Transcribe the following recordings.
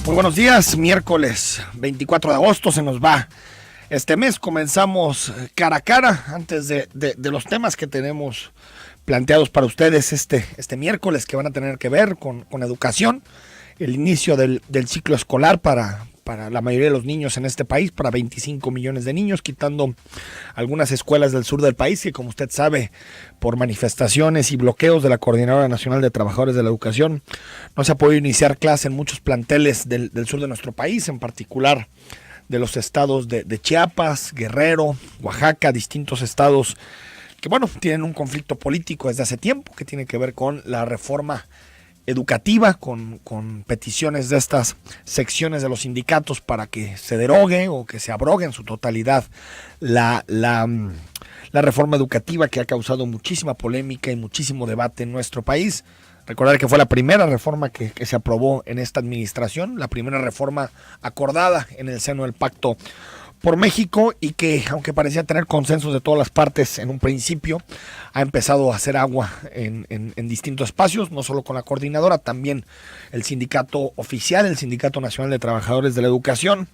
Muy buenos días, miércoles 24 de agosto se nos va este mes. Comenzamos cara a cara antes de los temas que tenemos planteados para ustedes este miércoles, que van a tener que ver con educación, el inicio del ciclo escolar para la mayoría de los niños en este país, para 25 millones de niños, quitando algunas escuelas del sur del país que, como usted sabe, por manifestaciones y bloqueos de la Coordinadora Nacional de Trabajadores de la Educación, no se ha podido iniciar clase en muchos planteles del sur de nuestro país, en particular de los estados de Chiapas, Guerrero, Oaxaca, distintos estados que, bueno, tienen un conflicto político desde hace tiempo que tiene que ver con la reforma educativa, con peticiones de estas secciones de los sindicatos para que se derogue o que se abrogue en su totalidad la reforma educativa, que ha causado muchísima polémica y muchísimo debate en nuestro país. Recordar que fue la primera reforma que se aprobó en esta administración, la primera reforma acordada en el seno del Pacto por México, y que, aunque parecía tener consensos de todas las partes en un principio, ha empezado a hacer agua en distintos espacios, no solo con la coordinadora, también el sindicato oficial, el Sindicato Nacional de Trabajadores de la Educación,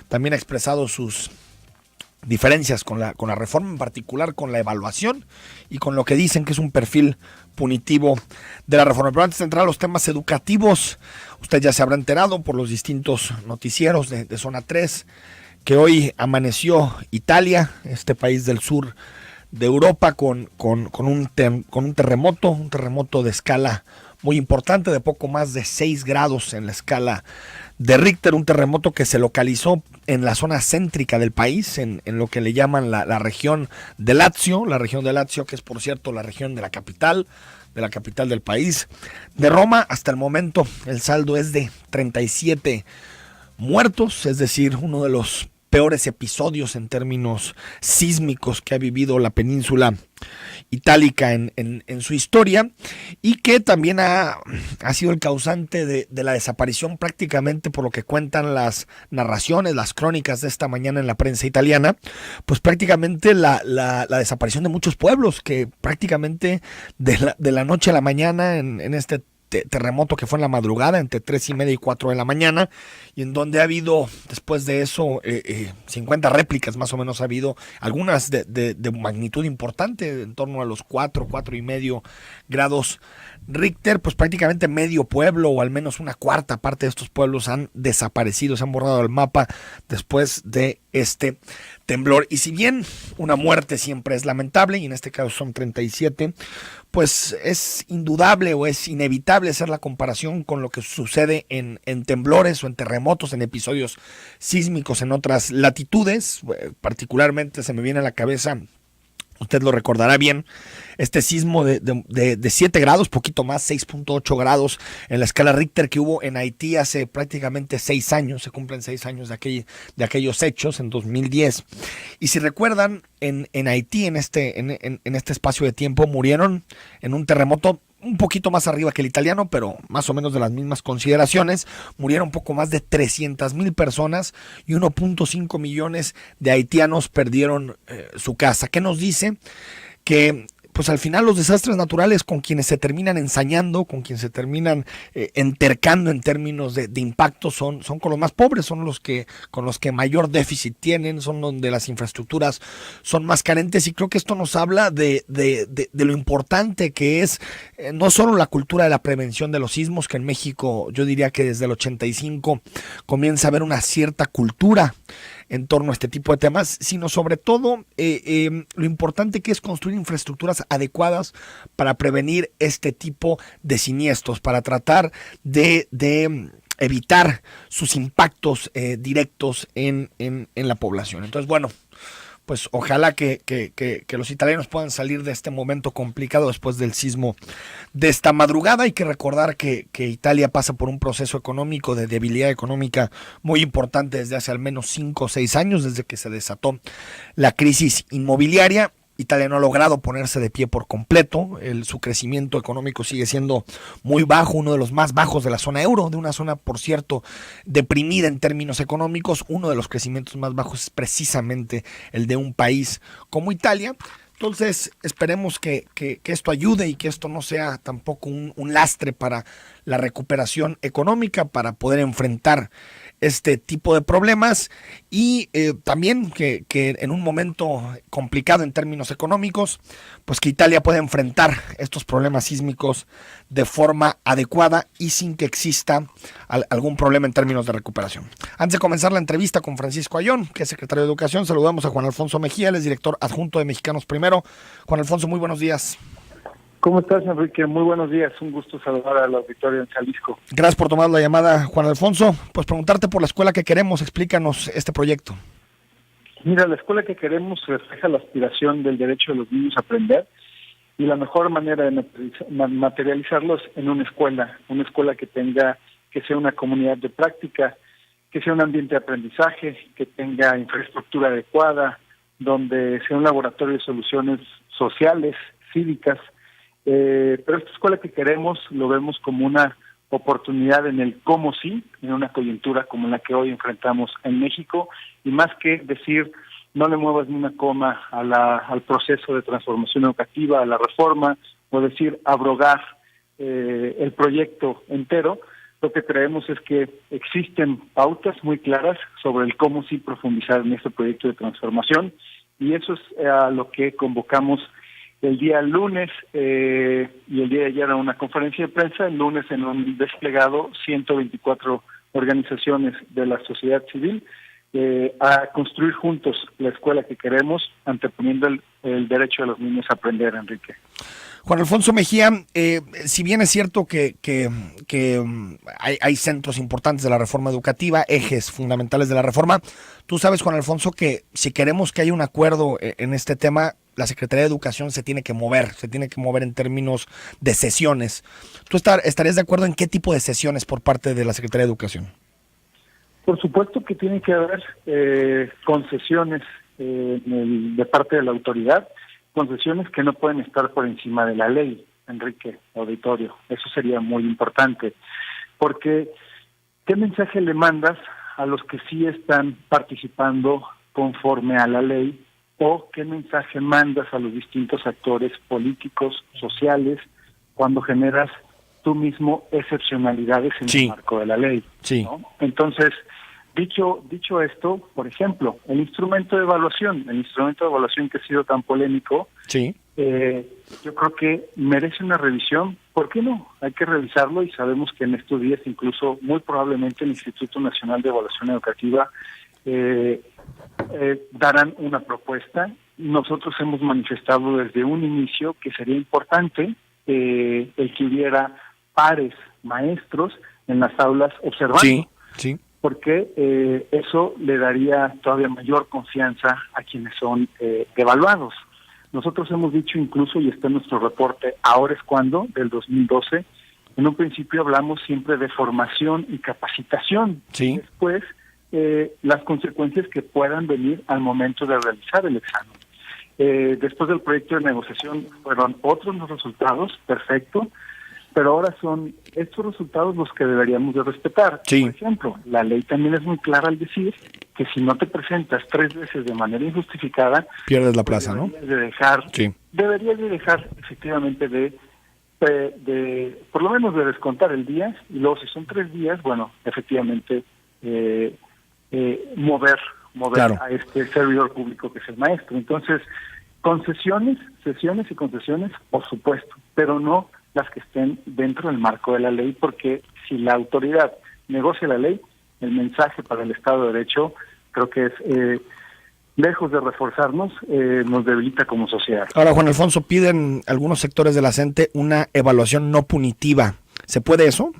también ha expresado sus diferencias con la reforma, en particular con la evaluación y con lo que dicen que es un perfil punitivo de la reforma. Pero antes de entrar a los temas educativos, usted ya se habrá enterado por los distintos noticieros de Zona 3, que hoy amaneció Italia, este país del sur de Europa, con un terremoto de escala muy importante, de poco más de 6 grados en la escala de Richter, un terremoto que se localizó en la zona céntrica del país, en lo que le llaman la región de Lazio, que es, por cierto, la región de la capital del país, de Roma. Hasta el momento el saldo es de 37 muertos, es decir, uno de los peores episodios en términos sísmicos que ha vivido la península itálica en su historia, y que también ha sido el causante de la desaparición, prácticamente, por lo que cuentan las narraciones, las crónicas de esta mañana en la prensa italiana, pues prácticamente la desaparición de muchos pueblos, que prácticamente de la noche a la mañana en este terremoto, que fue en la madrugada, entre 3:30 y 4 de la mañana, y en donde ha habido, después de eso, 50 réplicas más o menos ha habido, algunas de magnitud importante, en torno a los 4.5 grados Richter. Pues prácticamente medio pueblo, o al menos una cuarta parte de estos pueblos, han desaparecido, se han borrado del mapa después de este temblor. Y si bien una muerte siempre es lamentable, y en este caso son 37, pues es indudable o es inevitable hacer la comparación con lo que sucede en temblores o en terremotos, en episodios sísmicos en otras latitudes. Particularmente se me viene a la cabeza, usted lo recordará bien, este sismo de 7 grados, poquito más, 6.8 grados en la escala Richter, que hubo en Haití hace prácticamente 6 años. Se cumplen 6 años de aquellos hechos, en 2010. Y si recuerdan, en Haití, en este espacio de tiempo, murieron en un terremoto un poquito más arriba que el italiano, pero más o menos de las mismas consideraciones, murieron poco más de 300,000 personas, y 1.5 millones de haitianos perdieron su casa. ¿Qué nos dice? Que pues al final los desastres naturales con quienes se terminan ensañando, con quienes se terminan entercando en términos de impacto, son con los más pobres, son con los que mayor déficit tienen, son donde las infraestructuras son más carentes. Y creo que esto nos habla de lo importante que es no solo la cultura de la prevención de los sismos, que en México yo diría que desde el 85 comienza a haber una cierta cultura en torno a este tipo de temas, sino sobre todo lo importante que es construir infraestructuras adecuadas para prevenir este tipo de siniestros, para tratar de evitar sus impactos directos en la población. Entonces, bueno, pues ojalá que los italianos puedan salir de este momento complicado después del sismo de esta madrugada. Hay que recordar que Italia pasa por un proceso económico de debilidad económica muy importante desde hace al menos 5 o 6 años, desde que se desató la crisis inmobiliaria. Italia no ha logrado ponerse de pie por completo. Su crecimiento económico sigue siendo muy bajo, uno de los más bajos de la zona euro, de una zona, por cierto, deprimida en términos económicos. Uno de los crecimientos más bajos es precisamente el de un país como Italia. Entonces, esperemos que esto ayude y que esto no sea tampoco un lastre para la recuperación económica, para poder enfrentar este tipo de problemas y también que en un momento complicado en términos económicos, pues que Italia pueda enfrentar estos problemas sísmicos de forma adecuada y sin que exista algún problema en términos de recuperación. Antes de comenzar la entrevista con Francisco Ayón, que es secretario de Educación, saludamos a Juan Alfonso Mejía, él es director adjunto de Mexicanos Primero. Juan Alfonso, muy buenos días. ¿Cómo estás, Enrique? Muy buenos días. Un gusto saludar al auditorio en Jalisco. Gracias por tomar la llamada, Juan Alfonso. Pues preguntarte por la escuela que queremos. Explícanos este proyecto. Mira, la escuela que queremos refleja la aspiración del derecho de los niños a aprender y la mejor manera de materializarlos en una escuela que sea una comunidad de práctica, que sea un ambiente de aprendizaje, que tenga infraestructura adecuada, donde sea un laboratorio de soluciones sociales, cívicas. Pero esta escuela que queremos lo vemos como una oportunidad en el cómo sí, en una coyuntura como la que hoy enfrentamos en México, y más que decir no le muevas ni una coma al proceso de transformación educativa, a la reforma, o decir abrogar el proyecto entero, lo que creemos es que existen pautas muy claras sobre el cómo sí profundizar en este proyecto de transformación, y eso es a lo que convocamos el día lunes y el día de ayer a una conferencia de prensa, el lunes en un desplegado 124 organizaciones de la sociedad civil a construir juntos la escuela que queremos, anteponiendo el derecho de los niños a aprender, Enrique. Juan Alfonso Mejía, si bien es cierto que hay centros importantes de la reforma educativa, ejes fundamentales de la reforma, tú sabes, Juan Alfonso, que si queremos que haya un acuerdo en este tema, la Secretaría de Educación se tiene que mover en términos de sesiones. ¿Tú estarías de acuerdo en qué tipo de sesiones por parte de la Secretaría de Educación? Por supuesto que tiene que haber concesiones de parte de la autoridad, concesiones que no pueden estar por encima de la ley, Enrique, auditorio. Eso sería muy importante, porque ¿qué mensaje le mandas a los que sí están participando conforme a la ley? ¿O qué mensaje mandas a los distintos actores políticos, sociales, cuando generas tú mismo excepcionalidades en el marco de la ley? Sí. ¿No? Entonces, dicho esto, por ejemplo, el instrumento de evaluación que ha sido tan polémico, sí. Yo creo que merece una revisión. ¿Por qué no? Hay que revisarlo y sabemos que en estos días incluso muy probablemente el Instituto Nacional de Evaluación Educativa darán una propuesta. Nosotros hemos manifestado desde un inicio que sería importante el que hubiera pares maestros en las aulas observando. Sí, sí. Porque eso le daría todavía mayor confianza a quienes son evaluados. Nosotros hemos dicho incluso, y está en nuestro reporte, Ahora es cuando, del 2012, en un principio hablamos siempre de formación y capacitación. Sí. Después, las consecuencias que puedan venir al momento de realizar el examen. Después del proyecto de negociación fueron otros los resultados, perfecto, pero ahora son estos resultados los que deberíamos de respetar. Sí. Por ejemplo, la ley también es muy clara al decir que si no te presentas 3 veces de manera injustificada, pierdes la plaza, ¿no? Deberías de dejar efectivamente de por lo menos de descontar el día, y luego si son 3 días, bueno, efectivamente mover claro. A este servidor público que es el maestro. Entonces, sesiones y concesiones, por supuesto, pero no las que estén dentro del marco de la ley, porque si la autoridad negocia la ley, el mensaje para el Estado de Derecho creo que es, lejos de reforzarnos, nos debilita como sociedad. Ahora, Juan Alfonso, piden algunos sectores de la CENTE una evaluación no punitiva. ¿Se puede eso?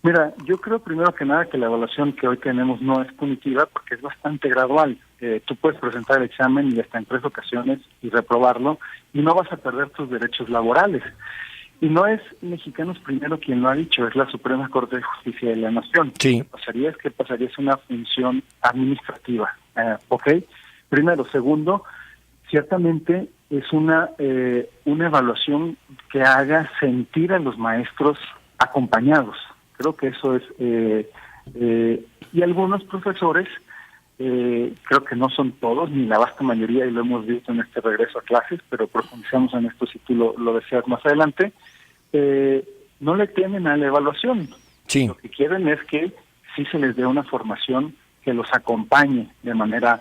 Mira, yo creo primero que nada que la evaluación que hoy tenemos no es punitiva porque es bastante gradual. Tú puedes presentar el examen y hasta en 3 ocasiones y reprobarlo y no vas a perder tus derechos laborales. Y no es Mexicanos Primero quien lo ha dicho, es la Suprema Corte de Justicia de la Nación. Sí. ¿Qué pasaría? Es una función administrativa. ¿Ok? Primero. Segundo, ciertamente es una evaluación que haga sentir a los maestros acompañados. Creo que eso es... y algunos profesores Creo que no son todos, ni la vasta mayoría, y lo hemos visto en este regreso a clases, pero profundizamos en esto si tú lo deseas más adelante. No le temen a la evaluación. Sí. Lo que quieren es que sí se les dé una formación que los acompañe de manera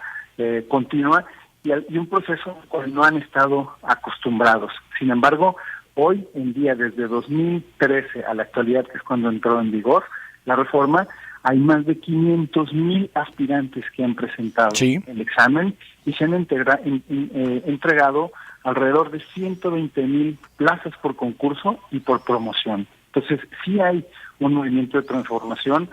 continua y un proceso al cual no han estado acostumbrados. Sin embargo, hoy en día, desde 2013 a la actualidad, que es cuando entró en vigor la reforma, hay más de 500,000 aspirantes que han presentado el examen y se han entregado alrededor de 120,000 plazas por concurso y por promoción. Entonces, sí hay un movimiento de transformación,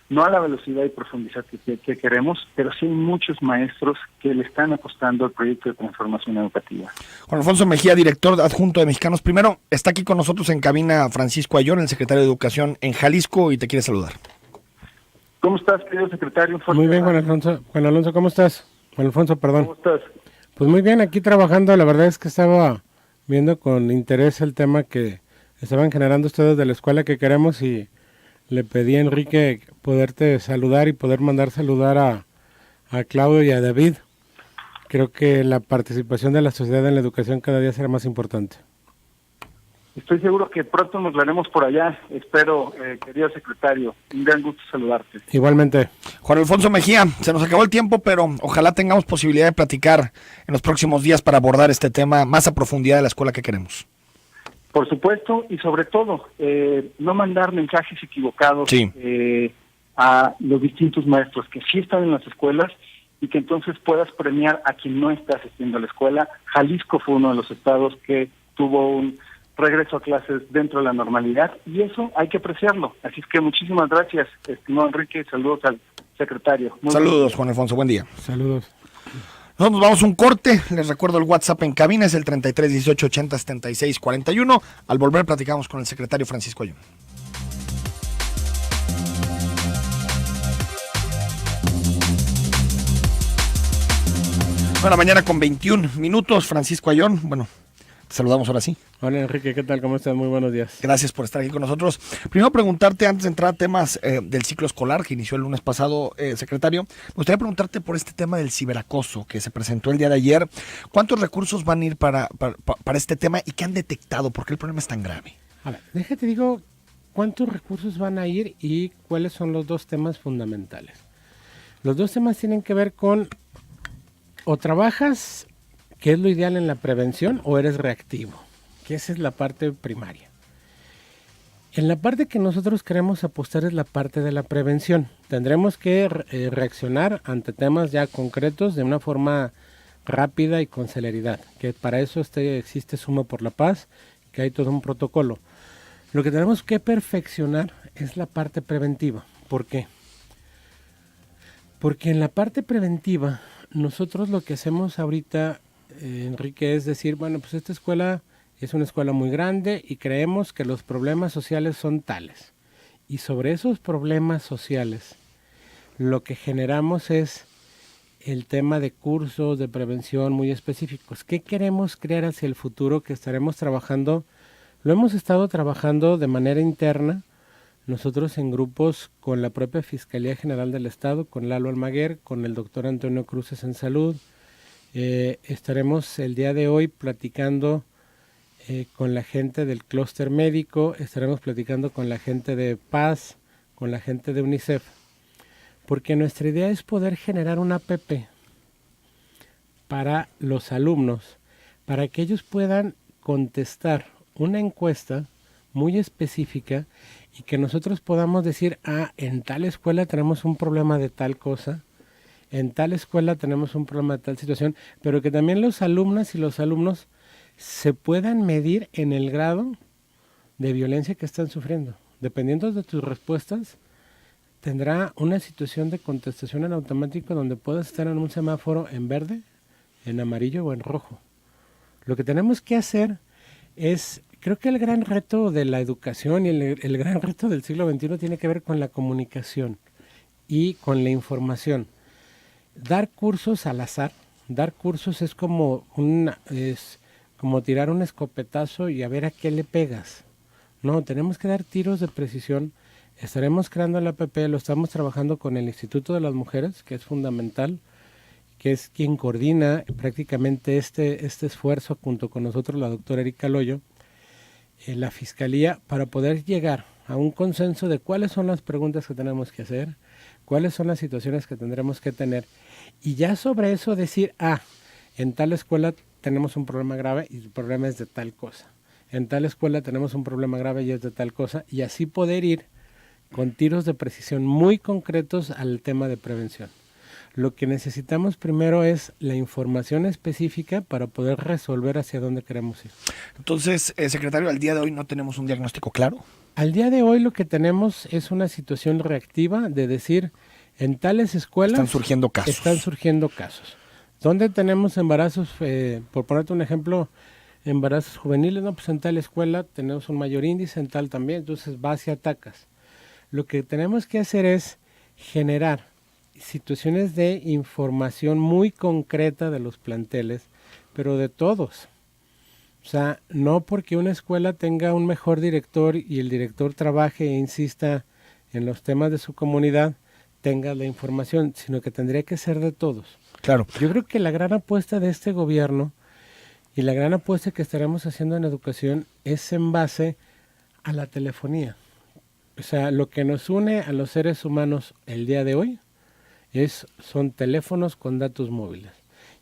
no a la velocidad y profundidad que queremos, pero sí hay muchos maestros que le están apostando al proyecto de transformación educativa. Juan Alfonso Mejía, director adjunto de Mexicanos Primero, está aquí con nosotros en cabina Francisco Ayllón, el secretario de Educación en Jalisco, y te quiere saludar. ¿Cómo estás, querido secretario? Muy bien, Juan Alfonso. Juan Alonso, ¿cómo estás? Juan Alfonso, perdón. ¿Cómo estás? Pues muy bien, aquí trabajando. La verdad es que estaba viendo con interés el tema que estaban generando ustedes de la escuela que queremos y le pedí a Enrique poderte saludar y poder mandar saludar a Claudio y a David. Creo que la participación de la sociedad en la educación cada día será más importante. Estoy seguro que pronto nos veremos por allá. Espero, querido secretario. Un gran gusto saludarte. Igualmente. Juan Alfonso Mejía, se nos acabó el tiempo, pero ojalá tengamos posibilidad de platicar en los próximos días para abordar este tema más a profundidad de la escuela que queremos. Por supuesto, y sobre todo, no mandar mensajes equivocados a los distintos maestros que sí están en las escuelas y que entonces puedas premiar a quien no está asistiendo a la escuela. Jalisco fue uno de los estados que tuvo un regreso a clases dentro de la normalidad y eso hay que apreciarlo. Así es que muchísimas gracias, estimado Enrique, saludos al secretario. Saludos, Juan Alfonso, buen día. Saludos. Nosotros nos vamos a un corte, les recuerdo el WhatsApp en cabina, es el 33 18 80 76 41. Al volver platicamos con el secretario Francisco Ayllón. Bueno, mañana con 21 minutos, Francisco Ayllón, bueno, te saludamos ahora sí. Hola Enrique, ¿qué tal? ¿Cómo estás? Muy buenos días. Gracias por estar aquí con nosotros. Primero preguntarte, antes de entrar a temas del ciclo escolar que inició el lunes pasado, secretario, me gustaría preguntarte por este tema del ciberacoso que se presentó el día de ayer. ¿Cuántos recursos van a ir para este tema y qué han detectado? ¿Por qué el problema es tan grave? A ver, déjate digo cuántos recursos van a ir y cuáles son los dos temas fundamentales. Los dos temas tienen que ver con o trabajas, que es lo ideal en la prevención, o eres reactivo, que esa es la parte primaria. En la parte que nosotros queremos apostar es la parte de la prevención. Tendremos que reaccionar ante temas ya concretos de una forma rápida y con celeridad, que para eso existe Suma por la Paz, que hay todo un protocolo. Lo que tenemos que perfeccionar es la parte preventiva. ¿Por qué? Porque en la parte preventiva nosotros lo que hacemos ahorita, Enrique, es decir, bueno, pues esta escuela es una escuela muy grande y creemos que los problemas sociales son tales. Y sobre esos problemas sociales, lo que generamos es el tema de cursos de prevención muy específicos. ¿Qué queremos crear hacia el futuro que estaremos trabajando? Lo hemos estado trabajando de manera interna, nosotros en grupos con la propia Fiscalía General del Estado, con Lalo Almaguer, con el doctor Antonio Cruces en Salud. Estaremos el día de hoy platicando con la gente del clúster médico, estaremos platicando con la gente de Paz, con la gente de UNICEF, porque nuestra idea es poder generar una app para los alumnos, para que ellos puedan contestar una encuesta muy específica y que nosotros podamos decir, en tal escuela tenemos un problema de tal cosa, en tal escuela tenemos un problema de tal situación, pero que también los alumnas y los alumnos se puedan medir en el grado de violencia que están sufriendo. Dependiendo de tus respuestas, tendrá una situación de contestación en automático donde puedas estar en un semáforo en verde, en amarillo o en rojo. Lo que tenemos que hacer es, creo que el gran reto de la educación y el gran reto del siglo XXI tiene que ver con la comunicación y con la información. Dar cursos al azar, dar cursos es como tirar un escopetazo y a ver a qué le pegas. No, tenemos que dar tiros de precisión Estaremos creando el APP, lo estamos trabajando con el Instituto de las Mujeres, que es fundamental, que es quien coordina prácticamente este esfuerzo junto con nosotros, la doctora Erika Loyo, la Fiscalía, para poder llegar a un consenso de cuáles son las preguntas que tenemos que hacer, cuáles son las situaciones que tendremos que tener, y ya sobre eso decir, en tal escuela tenemos un problema grave y el problema es de tal cosa. En tal escuela tenemos un problema grave y es de tal cosa, y así poder ir con tiros de precisión muy concretos al tema de prevención. Lo que necesitamos primero es la información específica para poder resolver hacia dónde queremos ir. Entonces, secretario, al día de hoy no tenemos un diagnóstico claro. Al día de hoy lo que tenemos es una situación reactiva de decir, en tales escuelas están surgiendo casos. ¿Dónde tenemos embarazos? Por ponerte un ejemplo, embarazos juveniles, no, pues en tal escuela tenemos un mayor índice, en tal también, entonces vas y atacas. Lo que tenemos que hacer es generar situaciones de información muy concreta de los planteles, pero de todos. O sea, no porque una escuela tenga un mejor director y el director trabaje e insista en los temas de su comunidad, tenga la información, sino que tendría que ser de todos. Claro. Yo creo que la gran apuesta de este gobierno y la gran apuesta que estaremos haciendo en educación es en base a la telefonía. O sea, lo que nos une a los seres humanos el día de hoy son teléfonos con datos móviles.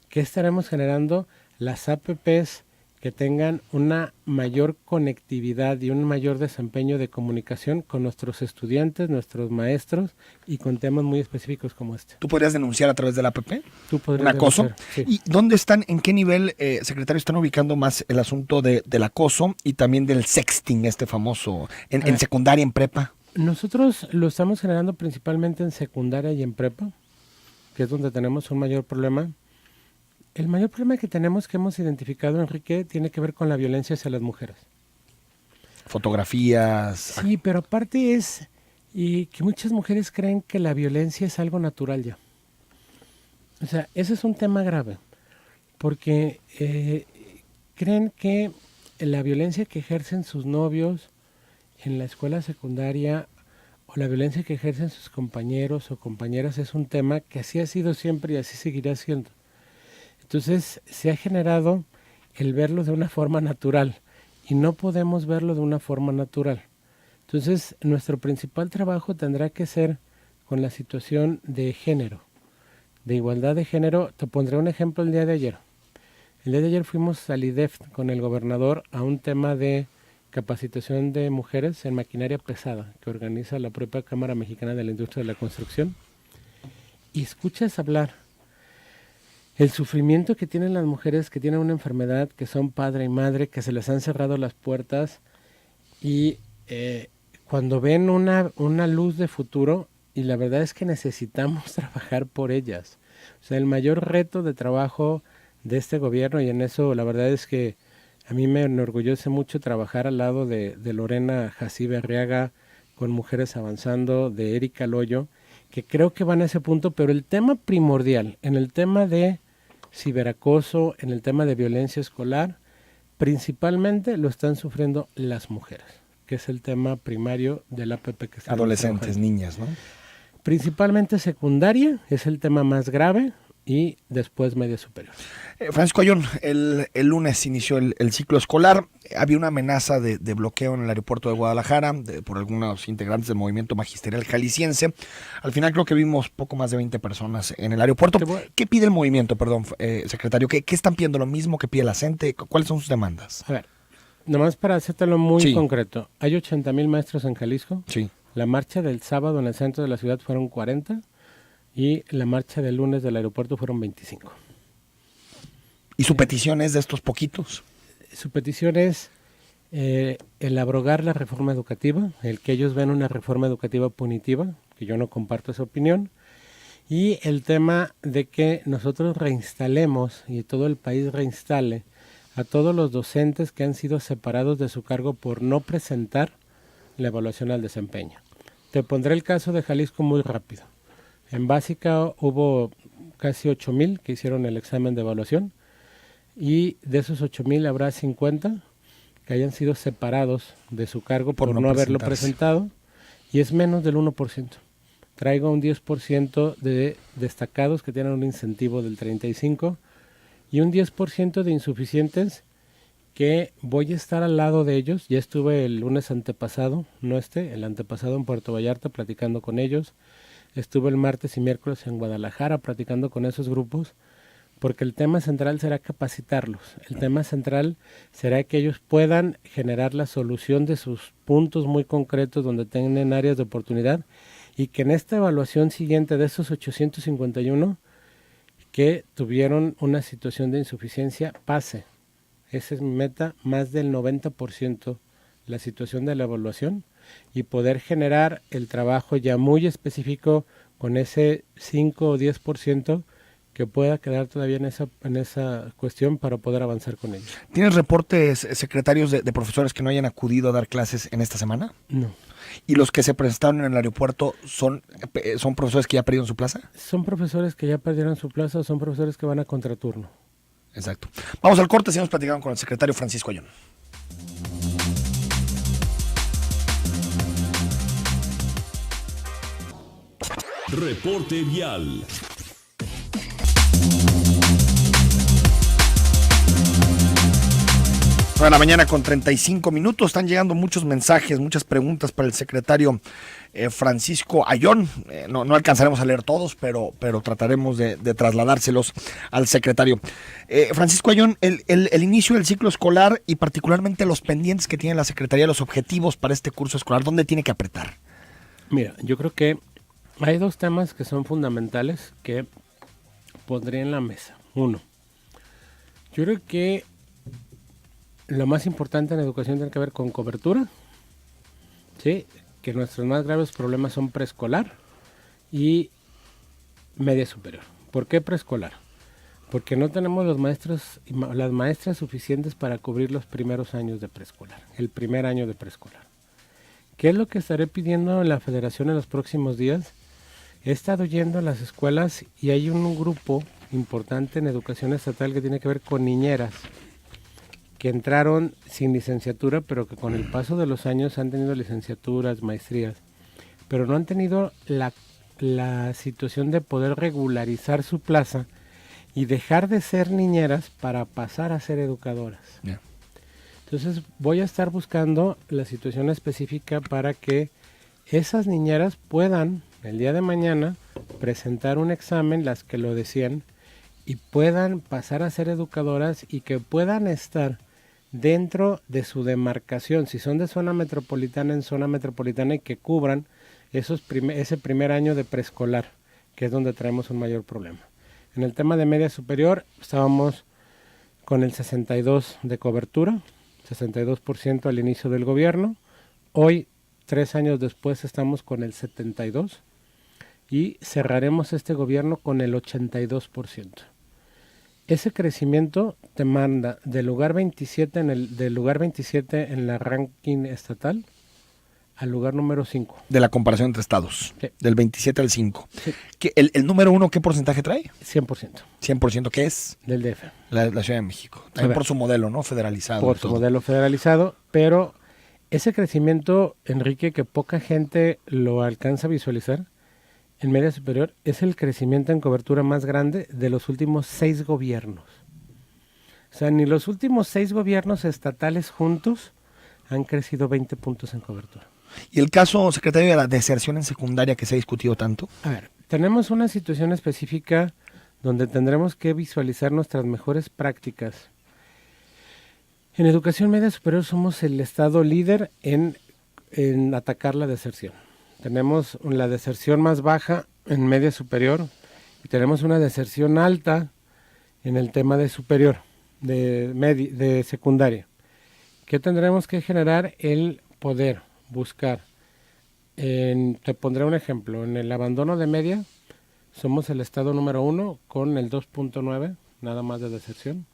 ¿Qué estaremos generando? Las APPs que tengan una mayor conectividad y un mayor desempeño de comunicación con nuestros estudiantes, nuestros maestros y con temas muy específicos como este. ¿Tú podrías denunciar a través de la APP? ¿Tú podrías ¿Un acoso? Sí. ¿Y dónde están, en qué nivel, secretario, están ubicando más el asunto del acoso y también del sexting, este famoso, en secundaria, en prepa? Nosotros lo estamos generando principalmente en secundaria y en prepa, que es donde tenemos un mayor problema. El mayor problema que hemos identificado, Enrique, tiene que ver con la violencia hacia las mujeres. Fotografías. Sí, pero aparte es que muchas mujeres creen que la violencia es algo natural ya. O sea, ese es un tema grave, porque creen que la violencia que ejercen sus novios en la escuela secundaria o la violencia que ejercen sus compañeros o compañeras es un tema que así ha sido siempre y así seguirá siendo. Entonces se ha generado el verlo de una forma natural y no podemos verlo de una forma natural. Entonces nuestro principal trabajo tendrá que ser con la situación de género, de igualdad de género. Te pondré un ejemplo el día de ayer. El día de ayer fuimos al IDEF con el gobernador a un tema de capacitación de mujeres en maquinaria pesada que organiza la propia Cámara Mexicana de la Industria de la Construcción. Y escuchas hablar el sufrimiento que tienen las mujeres que tienen una enfermedad, que son padre y madre, que se les han cerrado las puertas y cuando ven una luz de futuro, y la verdad es que necesitamos trabajar por ellas. O sea, el mayor reto de trabajo de este gobierno, y en eso la verdad es que a mí me enorgullece mucho trabajar al lado de Lorena Jacibe Arriaga, con Mujeres Avanzando, de Erika Loyo, que creo que van a ese punto, pero el tema primordial, en el tema de ciberacoso, en el tema de violencia escolar, principalmente lo están sufriendo las mujeres, que es el tema primario del APP que está adolescentes, niñas, ¿no? Principalmente secundaria, es el tema más grave, y después media superior. Francisco Ayón, el lunes inició el ciclo escolar. Había una amenaza de bloqueo en el aeropuerto de Guadalajara por algunos integrantes del movimiento magisterial jalisciense. Al final creo que vimos poco más de 20 personas en el aeropuerto. ¿Qué pide el movimiento, secretario? ¿Qué están pidiendo? ¿Lo mismo que pide la gente? ¿Cuáles son sus demandas? A ver, nomás para hacértelo muy concreto. Hay 80,000 maestros en Jalisco. Sí. La marcha del sábado en el centro de la ciudad fueron 40. Y la marcha del lunes del aeropuerto fueron 25. ¿Y su petición es de estos poquitos? Su petición es el abrogar la reforma educativa, el que ellos ven una reforma educativa punitiva, que yo no comparto esa opinión, y el tema de que nosotros reinstalemos y todo el país reinstale a todos los docentes que han sido separados de su cargo por no presentar la evaluación al desempeño. Te pondré el caso de Jalisco muy rápido. En básica hubo casi 8,000 que hicieron el examen de evaluación y de esos 8,000 habrá 50 que hayan sido separados de su cargo por no haberlo presentado y es menos del 1%. Traigo un 10% de destacados que tienen un incentivo del 35% y un 10% de insuficientes que voy a estar al lado de ellos. Ya estuve el lunes antepasado, el antepasado en Puerto Vallarta platicando con ellos. Estuve el martes y miércoles en Guadalajara platicando con esos grupos, porque el tema central será capacitarlos. El tema central será que ellos puedan generar la solución de sus puntos muy concretos donde tienen áreas de oportunidad, y que en esta evaluación siguiente de esos 851 que tuvieron una situación de insuficiencia pase. Esa es mi meta, más del 90% la situación de la evaluación, y poder generar el trabajo ya muy específico con ese 5 o 10% que pueda quedar todavía en esa cuestión para poder avanzar con ellos. ¿Tienes reportes, secretarios, de profesores que no hayan acudido a dar clases en esta semana? No. ¿Y los que se presentaron en el aeropuerto son profesores que ya perdieron su plaza? Son profesores que ya perdieron su plaza o son profesores que van a contraturno. Exacto. Vamos al corte, si nos platicaron con el secretario Francisco Ayón. Reporte vial. 9 de la mañana con 35 minutos. Están llegando muchos mensajes, muchas preguntas para el secretario Francisco Ayón. No alcanzaremos a leer todos, pero trataremos de trasladárselos al secretario. Francisco Ayón, el inicio del ciclo escolar y particularmente los pendientes que tiene la Secretaría, los objetivos para este curso escolar, ¿dónde tiene que apretar? Mira, yo creo que hay dos temas que son fundamentales que pondría en la mesa. Uno, yo creo que lo más importante en educación tiene que ver con cobertura, ¿sí? Que nuestros más graves problemas son preescolar y media superior. ¿Por qué preescolar? Porque no tenemos los maestros y las maestras suficientes para cubrir los primeros años de preescolar, el primer año de preescolar. ¿Qué es lo que estaré pidiendo en la federación en los próximos días? He estado yendo a las escuelas y hay un grupo importante en educación estatal que tiene que ver con niñeras, que entraron sin licenciatura, pero que con el paso de los años han tenido licenciaturas, maestrías, pero no han tenido la situación de poder regularizar su plaza y dejar de ser niñeras para pasar a ser educadoras. Yeah. Entonces voy a estar buscando la situación específica para que esas niñeras puedan el día de mañana presentar un examen, las que lo decían, y puedan pasar a ser educadoras y que puedan estar dentro de su demarcación, si son de zona metropolitana, en zona metropolitana, y que cubran ese primer año de preescolar, que es donde traemos un mayor problema. En el tema de media superior estábamos con el 62% de cobertura, 62% al inicio del gobierno. Hoy, 3 años después, estamos con el 72% y cerraremos este gobierno con el 82%. Ese crecimiento te manda del lugar 27 en la ranking estatal al lugar número 5. De la comparación entre estados, sí. Del 27 al 5. Sí. ¿El número 1 qué porcentaje trae? 100%. ¿100% qué es? Del DF. La Ciudad de México. También por su modelo, ¿no? Federalizado. Por su modelo federalizado, pero ese crecimiento, Enrique, que poca gente lo alcanza a visualizar, en media superior, es el crecimiento en cobertura más grande de los últimos 6 gobiernos. O sea, ni los últimos 6 gobiernos estatales juntos han crecido 20 puntos en cobertura. ¿Y el caso, secretario, de la deserción en secundaria que se ha discutido tanto? A ver, tenemos una situación específica donde tendremos que visualizar nuestras mejores prácticas. En educación media superior somos el estado líder en atacar la deserción. Tenemos la deserción más baja en media superior y tenemos una deserción alta en el tema de superior, de secundaria. ¿Qué tendremos que generar? El poder buscar. Te pondré un ejemplo. En el abandono de media somos el estado número 1 con el 2.9, nada más de deserción.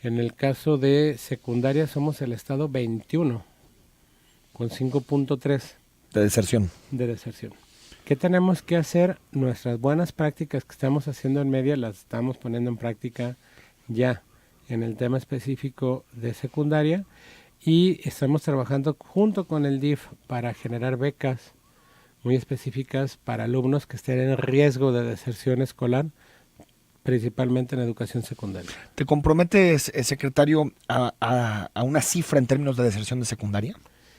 En el caso de secundaria somos el estado 21 con 5.3. De deserción. De deserción. ¿Qué tenemos que hacer? Nuestras buenas prácticas que estamos haciendo en media las estamos poniendo en práctica ya en el tema específico de secundaria y estamos trabajando junto con el DIF para generar becas muy específicas para alumnos que estén en riesgo de deserción escolar, principalmente en educación secundaria. ¿Te comprometes, secretario, a una cifra en términos de deserción de secundaria?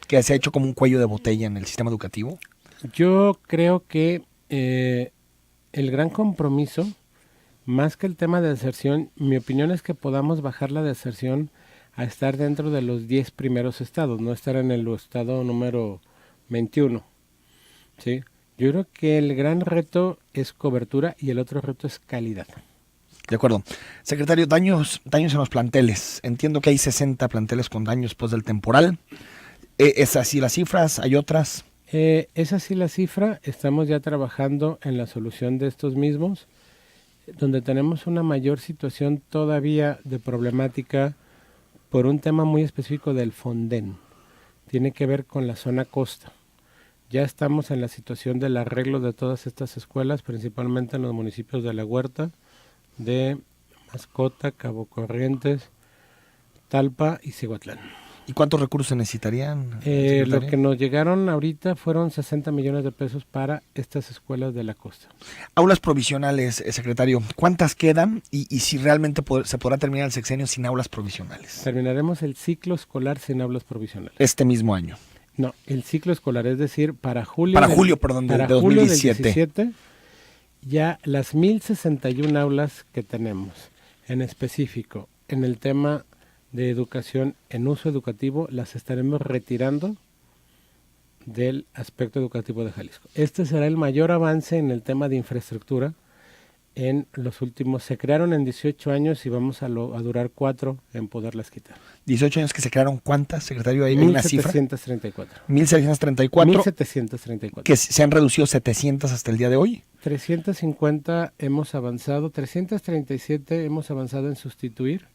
Que se ha hecho como un cuello de botella en el sistema educativo. Yo creo que el gran compromiso, más que el tema de deserción, mi opinión es que podamos bajar la deserción a estar dentro de los 10 primeros estados, no estar en el estado número 21. ¿Sí? Yo creo que el gran reto es cobertura y el otro reto es calidad. De acuerdo. Secretario, daños en los planteles. Entiendo que hay 60 planteles con daños después del temporal. ¿Es así las cifras? ¿Hay otras? Es así la cifra. Estamos ya trabajando en la solución de estos mismos, donde tenemos una mayor situación todavía de problemática por un tema muy específico del Fonden. Tiene que ver con la zona costa. Ya estamos en la situación del arreglo de todas estas escuelas, principalmente en los municipios de La Huerta, de Mascota, Cabo Corrientes, Talpa y Cihuatlán. ¿Y cuántos recursos se necesitarían? Lo que nos llegaron ahorita fueron 60 millones de pesos para estas escuelas de la costa. Aulas provisionales, secretario, ¿cuántas quedan? Y si realmente se podrá terminar el sexenio sin aulas provisionales. Terminaremos el ciclo escolar sin aulas provisionales. Este mismo año. No, el ciclo escolar, es decir, para julio, de 2017. Julio del 17, ya las 1061 aulas que tenemos, en específico, en el tema de educación en uso educativo, las estaremos retirando del aspecto educativo de Jalisco. Este será el mayor avance en el tema de infraestructura en los últimos. Se crearon en 18 años y vamos a durar 4 en poderlas quitar. 18 años que se crearon, ¿cuántas, secretario? ¿Hay una cifra? 1734. 1734. 1734. Que se han reducido 700 hasta el día de hoy. 350 hemos avanzado, 337 hemos avanzado en sustituir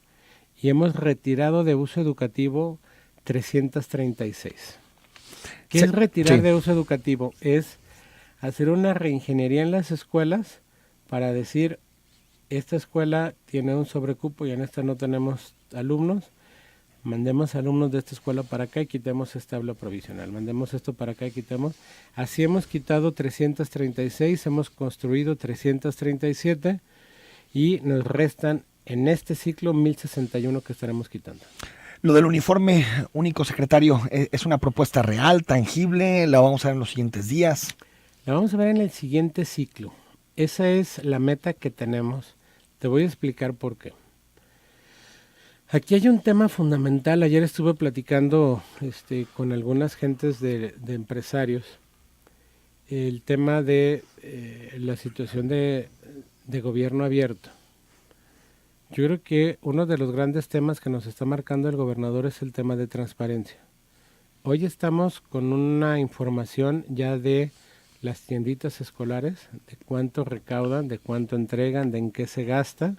y hemos retirado de uso educativo 336. ¿Qué es retirar de uso educativo? Es hacer una reingeniería en las escuelas para decir, esta escuela tiene un sobrecupo y en esta no tenemos alumnos, mandemos alumnos de esta escuela para acá y quitemos esta aula provisional, mandemos esto para acá y quitemos. Así hemos quitado 336, hemos construido 337 y nos restan en este ciclo 1061 que estaremos quitando. Lo del uniforme único, secretario, ¿es una propuesta real, tangible? ¿La vamos a ver en los siguientes días? La vamos a ver en el siguiente ciclo. Esa es la meta que tenemos. Te voy a explicar por qué. Aquí hay un tema fundamental. Ayer estuve platicando con algunas gentes de empresarios el tema de la situación de gobierno abierto. Yo creo que uno de los grandes temas que nos está marcando el gobernador es el tema de transparencia. Hoy estamos con una información ya de las tienditas escolares, de cuánto recaudan, de cuánto entregan, de en qué se gasta.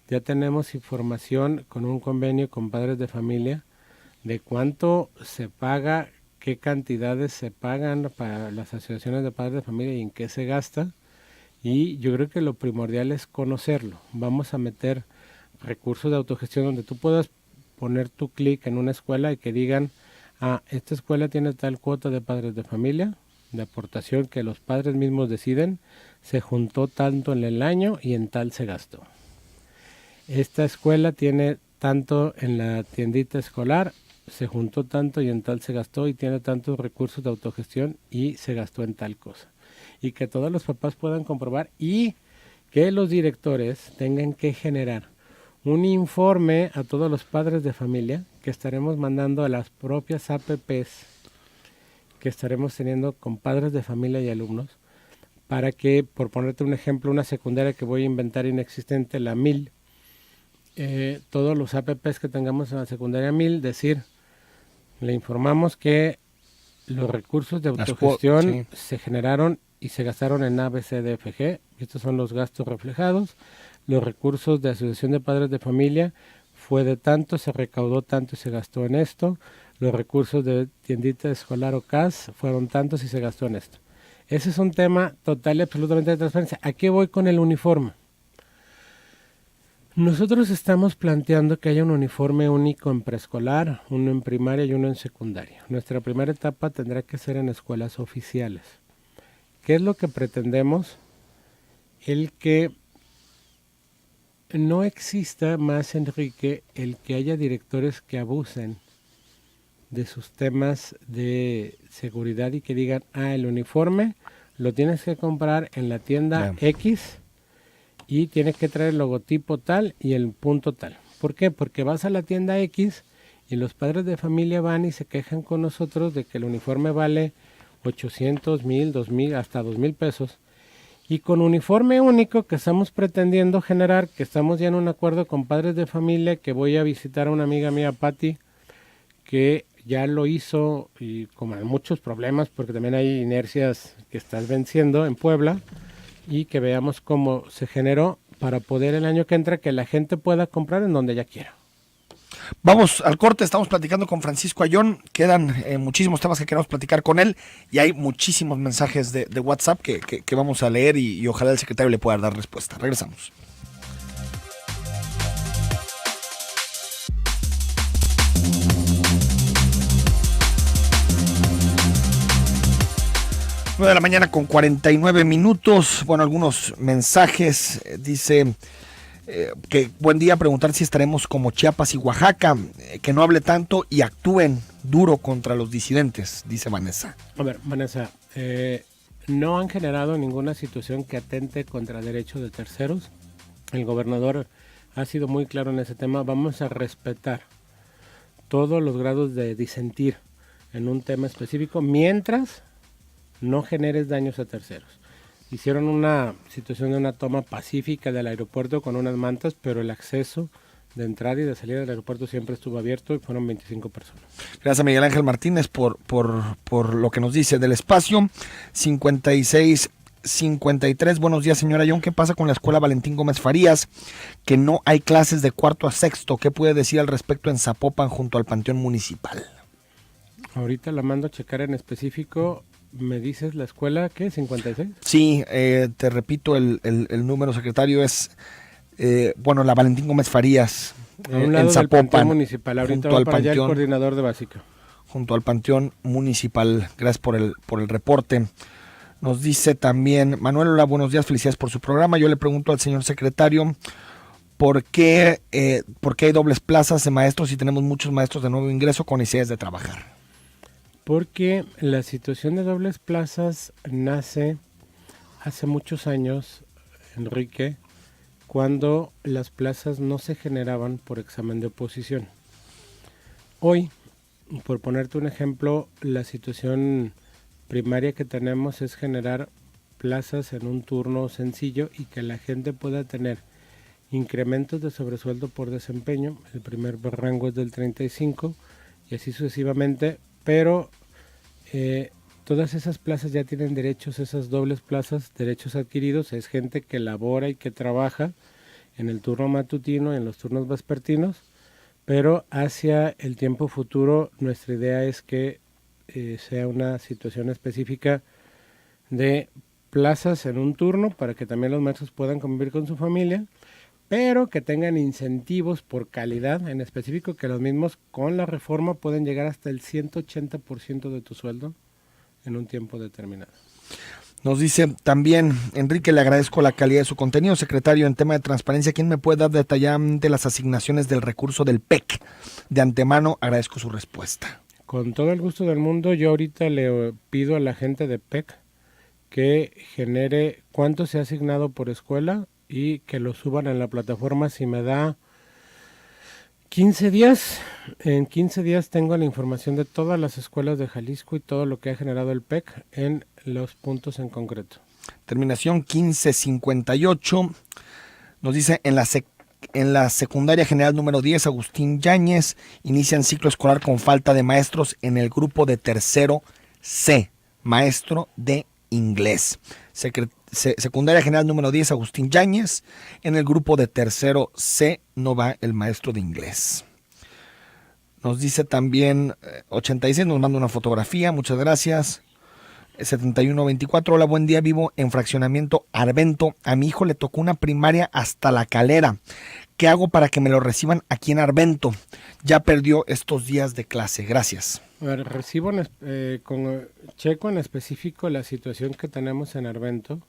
Ya tenemos información con un convenio con padres de familia de cuánto se paga, qué cantidades se pagan para las asociaciones de padres de familia y en qué se gasta. Y yo creo que lo primordial es conocerlo. Vamos a meter recursos de autogestión donde tú puedas poner tu clic en una escuela y que digan, esta escuela tiene tal cuota de padres de familia, de aportación que los padres mismos deciden, se juntó tanto en el año y en tal se gastó. Esta escuela tiene tanto en la tiendita escolar, se juntó tanto y en tal se gastó y tiene tantos recursos de autogestión y se gastó en tal cosa. Y que todos los papás puedan comprobar y que los directores tengan que generar un informe a todos los padres de familia que estaremos mandando a las propias APPs que estaremos teniendo con padres de familia y alumnos para que, por ponerte un ejemplo, una secundaria que voy a inventar inexistente, la 1000, todos los APPs que tengamos en la secundaria 1000, decir, le informamos que los recursos de autogestión se generaron y se gastaron en ABCDFG, estos son los gastos reflejados, los recursos de asociación de padres de familia fue de tanto, se recaudó tanto y se gastó en esto, los recursos de tiendita escolar o CAS fueron tantos y se gastó en esto. Ese es un tema total y absolutamente de transparencia. ¿A qué voy con el uniforme? Nosotros estamos planteando que haya un uniforme único en preescolar, uno en primaria y uno en secundaria. Nuestra primera etapa tendrá que ser en escuelas oficiales. ¿Qué es lo que pretendemos? El que no exista más, Enrique, el que haya directores que abusen de sus temas de seguridad y que digan, el uniforme lo tienes que comprar en la tienda X y tienes que traer el logotipo tal y el punto tal. ¿Por qué? Porque vas a la tienda X y los padres de familia van y se quejan con nosotros de que el uniforme vale 800, 1000, 2000, hasta 2000 pesos. Y con uniforme único que estamos pretendiendo generar, que estamos ya en un acuerdo con padres de familia, que voy a visitar a una amiga mía, Patti, que ya lo hizo y con muchos problemas, porque también hay inercias que estás venciendo en Puebla, y que veamos cómo se generó para poder el año que entra que la gente pueda comprar en donde ella quiera. Vamos al corte, estamos platicando con Francisco Ayón, quedan muchísimos temas que queremos platicar con él y hay muchísimos mensajes de WhatsApp que vamos a leer y ojalá el secretario le pueda dar respuesta. Regresamos. De la mañana con 49 minutos. Bueno, algunos mensajes. Dice que buen día, preguntar si estaremos como Chiapas y Oaxaca, que no hable tanto y actúen duro contra los disidentes, dice Vanessa. A ver, Vanessa, no han generado ninguna situación que atente contra derechos de terceros. El gobernador ha sido muy claro en ese tema. Vamos a respetar todos los grados de disentir en un tema específico mientras no generes daños a terceros. Hicieron una situación de una toma pacífica del aeropuerto con unas mantas, pero el acceso de entrada y de salida del aeropuerto siempre estuvo abierto y fueron 25 personas. Gracias a Miguel Ángel Martínez por lo que nos dice del espacio. 5653, buenos días, señora Ayón. ¿Qué pasa con la escuela Valentín Gómez Farías? Que no hay clases de cuarto a sexto. ¿Qué puede decir al respecto en Zapopan junto al Panteón Municipal? Ahorita la mando a checar en específico. ¿Me dices la escuela qué? ¿56? Sí, te repito, el número, secretario, es la Valentín Gómez Farías, a un lado en Zapopan, del Panteón Municipal. Ahorita va para allá el coordinador de básica. Junto al Panteón Municipal. Gracias por el reporte. Nos dice también Manuel, hola, buenos días, felicidades por su programa. Yo le pregunto al señor secretario, ¿por qué hay dobles plazas de maestros si tenemos muchos maestros de nuevo ingreso con necesidades de trabajar? Porque la situación de dobles plazas nace hace muchos años, Enrique, cuando las plazas no se generaban por examen de oposición. Hoy, por ponerte un ejemplo, la situación primaria que tenemos es generar plazas en un turno sencillo y que la gente pueda tener incrementos de sobresueldo por desempeño. El primer rango es del 35 y así sucesivamente, pero todas esas plazas ya tienen derechos, esas dobles plazas, derechos adquiridos. Es gente que labora y que trabaja en el turno matutino y en los turnos vespertinos, pero hacia el tiempo futuro nuestra idea es que sea una situación específica de plazas en un turno para que también los maestros puedan convivir con su familia, pero que tengan incentivos por calidad, en específico que los mismos con la reforma pueden llegar hasta el 180% de tu sueldo en un tiempo determinado. Nos dice también, Enrique, le agradezco la calidad de su contenido. Secretario, en tema de transparencia, ¿quién me puede dar detalladamente las asignaciones del recurso del PEC? De antemano, agradezco su respuesta. Con todo el gusto del mundo, yo ahorita le pido a la gente de PEC que genere cuánto se ha asignado por escuela y que lo suban en la plataforma. Si me da 15 días, en 15 días tengo la información de todas las escuelas de Jalisco y todo lo que ha generado el PEC en los puntos en concreto. Terminación 1558, nos dice en la secundaria general número 10, Agustín Yáñez, inician ciclo escolar con falta de maestros en el grupo de tercero C, maestro de inglés. Secundaria general número 10, Agustín Yáñez, en el grupo de tercero C no va el maestro de inglés. Nos dice también 86, nos manda una fotografía, muchas gracias. 7124, hola, buen día, vivo en fraccionamiento Arvento. A mi hijo le tocó una primaria hasta La Calera. ¿Qué hago para que me lo reciban aquí en Arvento? Ya perdió estos días de clase. Gracias. A ver, checo en específico la situación que tenemos en Arvento,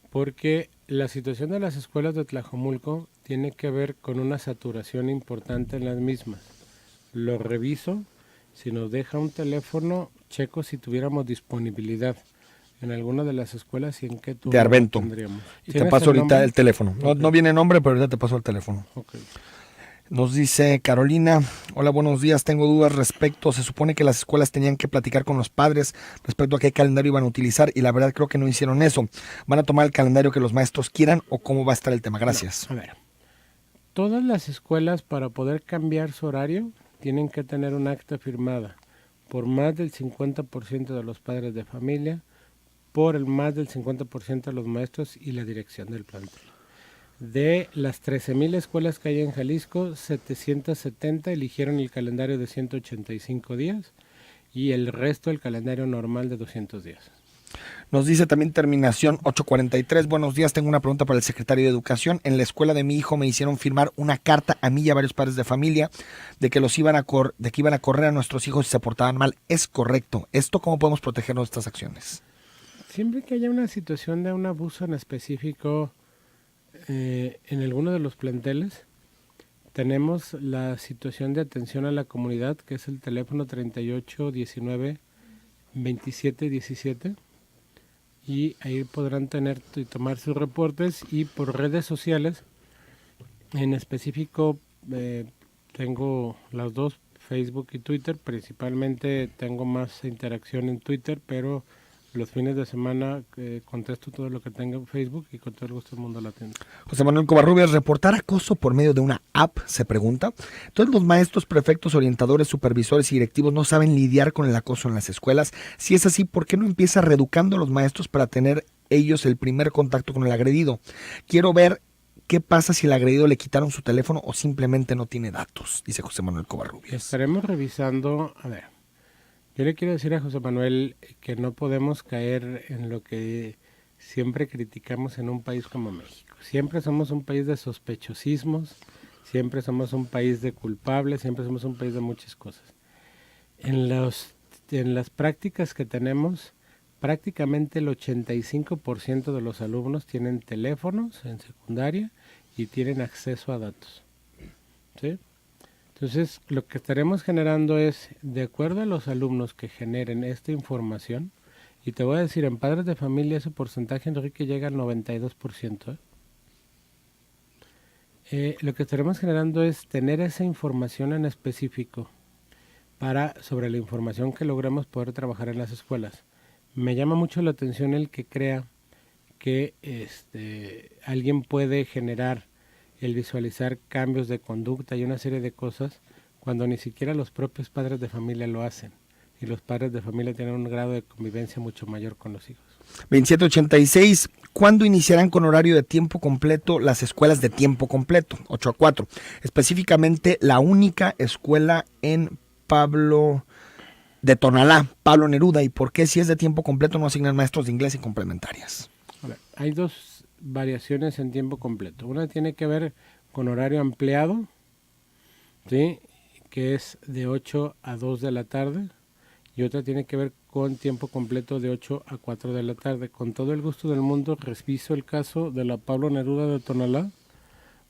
porque la situación de las escuelas de Tlajomulco tiene que ver con una saturación importante en las mismas. Lo reviso, si nos deja un teléfono, checo si tuviéramos disponibilidad en alguna de las escuelas y en qué turno De Arvento. tendríamos. Y te paso ahorita nombre? el teléfono. No, Ok. no viene nombre, pero ahorita te paso el teléfono. Okay. Nos dice Carolina, hola, buenos días, tengo dudas respecto, se supone que las escuelas tenían que platicar con los padres respecto a qué calendario iban a utilizar y la verdad creo que no hicieron eso. ¿Van a tomar el calendario que los maestros quieran o cómo va a estar el tema? Gracias. No, a ver, todas las escuelas para poder cambiar su horario tienen que tener un acta firmada por más del 50% de los padres de familia, por el más del 50% de los maestros y la dirección del plantel. De las 13,000 escuelas que hay en Jalisco, 770 eligieron el calendario de 185 días y el resto el calendario normal de 200 días. Nos dice también terminación 843, buenos días, tengo una pregunta para el secretario de Educación. En la escuela de mi hijo me hicieron firmar una carta a mí y a varios padres de familia de que iban a correr a nuestros hijos si se portaban mal. ¿Es correcto? ¿Esto cómo podemos proteger nuestras acciones? Siempre que haya una situación de un abuso en específico en alguno de los planteles, tenemos la situación de atención a la comunidad, que es el teléfono 38 19 27 17, y ahí podrán tener y tomar sus reportes, y por redes sociales, en específico tengo las dos, Facebook y Twitter. Principalmente tengo más interacción en Twitter, pero los fines de semana contesto todo lo que tenga en Facebook y con todo el gusto del mundo la atiendo. José Manuel Covarrubias, reportar acoso por medio de una app, se pregunta. Todos los maestros, prefectos, orientadores, supervisores y directivos no saben lidiar con el acoso en las escuelas. Si es así, ¿por qué no empieza reeducando a los maestros para tener ellos el primer contacto con el agredido? Quiero ver qué pasa si el agredido le quitaron su teléfono o simplemente no tiene datos, dice José Manuel Covarrubias. Estaremos revisando, a ver, yo le quiero decir a José Manuel que no podemos caer en lo que siempre criticamos en un país como México. Siempre somos un país de sospechosismos, siempre somos un país de culpables, siempre somos un país de muchas cosas. En las prácticas que tenemos, prácticamente el 85% de los alumnos tienen teléfonos en secundaria y tienen acceso a datos, ¿sí? Entonces, lo que estaremos generando es, de acuerdo a los alumnos que generen esta información, y te voy a decir, en padres de familia ese porcentaje, Enrique, llega al 92%. Lo que estaremos generando es tener esa información en específico sobre la información que logremos poder trabajar en las escuelas. Me llama mucho la atención el que crea que alguien puede generar el visualizar cambios de conducta y una serie de cosas cuando ni siquiera los propios padres de familia lo hacen, y los padres de familia tienen un grado de convivencia mucho mayor con los hijos. 2786, ¿cuándo iniciarán con horario de tiempo completo las escuelas de tiempo completo? 8 a 4, específicamente la única escuela en Pablo de Tonalá, Pablo Neruda, y por qué si es de tiempo completo no asignan maestros de inglés y complementarias. A ver, hay dos variaciones en tiempo completo. Una tiene que ver con horario ampliado, ¿sí?, que es de 8 a 2 de la tarde, y otra tiene que ver con tiempo completo de 8 a 4 de la tarde. Con todo el gusto del mundo reviso el caso de la Pablo Neruda de Tonalá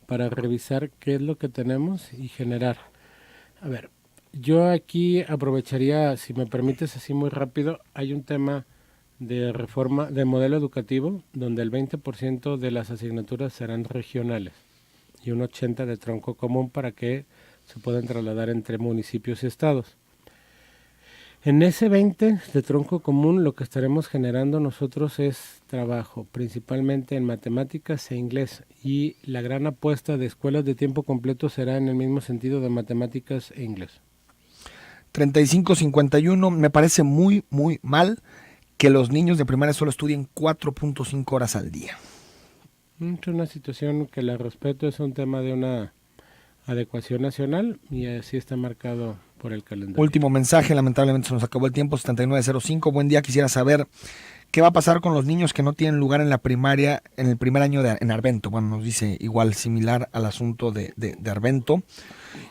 para revisar qué es lo que tenemos y generar. A ver, yo aquí aprovecharía, si me permites así muy rápido, hay un tema de reforma de modelo educativo donde el 20% de las asignaturas serán regionales y un 80% de tronco común para que se puedan trasladar entre municipios y estados. En ese 20% de tronco común lo que estaremos generando nosotros es trabajo, principalmente en matemáticas e inglés, y la gran apuesta de escuelas de tiempo completo será en el mismo sentido de matemáticas e inglés. 3551, me parece muy mal que los niños de primaria solo estudien 4.5 horas al día. Es una situación que la respeto, es un tema de una adecuación nacional y así está marcado por el calendario. Último mensaje, lamentablemente se nos acabó el tiempo, 7905, buen día, quisiera saber ¿Qué va a pasar con los niños que no tienen lugar en la primaria en el primer año en Arvento? Bueno, nos dice igual, similar al asunto de Arvento.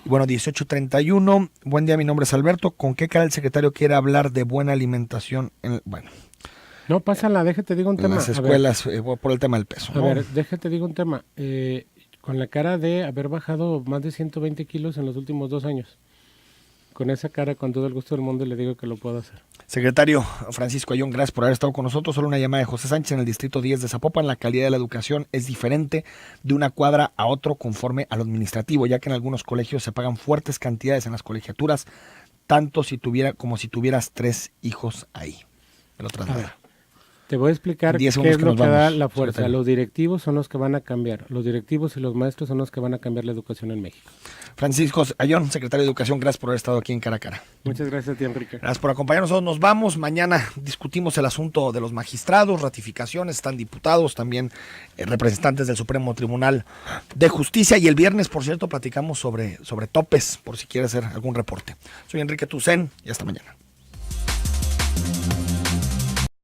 Y bueno, 18:31. Buen día, mi nombre es Alberto. ¿Con qué cara el secretario quiere hablar de buena alimentación? Bueno, No, pásala, déjate digo un en tema. las escuelas, por el tema del peso, A ¿no? ver, déjate digo un tema. Con la cara de haber bajado más de 120 kilos en los últimos 2 años. Con esa cara, con todo el gusto del mundo, le digo que lo puedo hacer. Secretario Francisco Ayón, gracias por haber estado con nosotros. Solo una llamada de José Sánchez en el distrito 10 de Zapopan. La calidad de la educación es diferente de una cuadra a otro conforme a lo administrativo, ya que en algunos colegios se pagan fuertes cantidades en las colegiaturas, tanto como si tuvieras 3 hijos ahí. Me lo traslada. Te voy a explicar 10 qué segundos es que lo nos que da vamos, la fuerza. secretario. Los directivos son los que van a cambiar. Los directivos y los maestros son los que van a cambiar la educación en México. Francisco Ayón, secretario de Educación, gracias por haber estado aquí en Cara a Cara. Muchas gracias a ti, Enrique. Gracias por acompañarnos. Nosotros nos vamos. Mañana discutimos el asunto de los magistrados, ratificaciones, están diputados, también representantes del Supremo Tribunal de Justicia. Y el viernes, por cierto, platicamos sobre topes, por si quiere hacer algún reporte. Soy Enrique Tucen y hasta mañana.